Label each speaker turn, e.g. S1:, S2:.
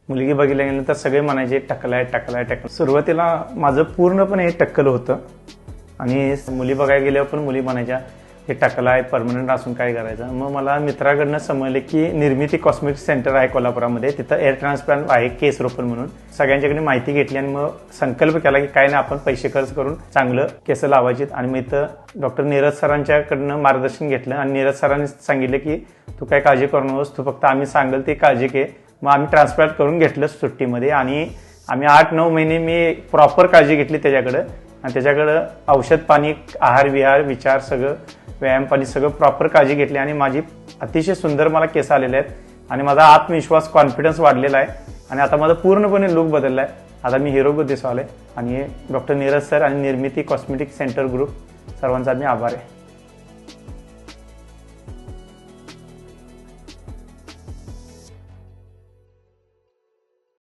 S1: मुलगी बघितल्यानंतर सगळे म्हणायचे टक्कलाय टक्कलाय टक्कल. सुरुवातीला माझं पूर्णपणे टक्कल होतं आणि मुली बघायला गेल्यावर पण मुली म्हणायच्या हे टक्कल आहे, परमनंट असून काय करायचं. मग मला मित्राकडनं समजले की निर्मिती कॉस्मेटिक सेंटर आहे कोल्हापुरामध्ये, तिथं एअर ट्रान्सप्लांट आहे केस रोपण म्हणून. सगळ्यांच्याकडे माहिती घेतली आणि मग संकल्प केला की काय नाही आपण पैसे खर्च करून चांगलं केस लावायचे. आणि मग इथं डॉक्टर नीरज सरांच्याकडनं मार्गदर्शन घेतलं आणि नीरज सरांनी सांगितलं की तू काय काळजी करू नकोस, तू फक्त आम्ही सांगेल ते काळजी घे. मग आम्ही ट्रान्सप्लांट करून घेतलं सुट्टीमध्ये आणि आम्ही 8-9 महिने मी प्रॉपर काळजी घेतली त्याच्याकडं. आणि त्याच्याकडं औषध पाणी, आहार विहार, विचार सगळं, व्यायाम पाणी सगळं प्रॉपर काळजी घेतली आणि माझी अतिशय सुंदर मला केस आलेले आहेत आणि माझा आत्मविश्वास, कॉन्फिडन्स वाढलेला आहे आणि आता माझा पूर्णपणे लुक बदलला आहे. आता मी हिरो दिसायला आहे आणि डॉक्टर नीरज सर आणि निर्मिती कॉस्मेटिक सेंटर ग्रुप सर्वांचा मी आभार आहे.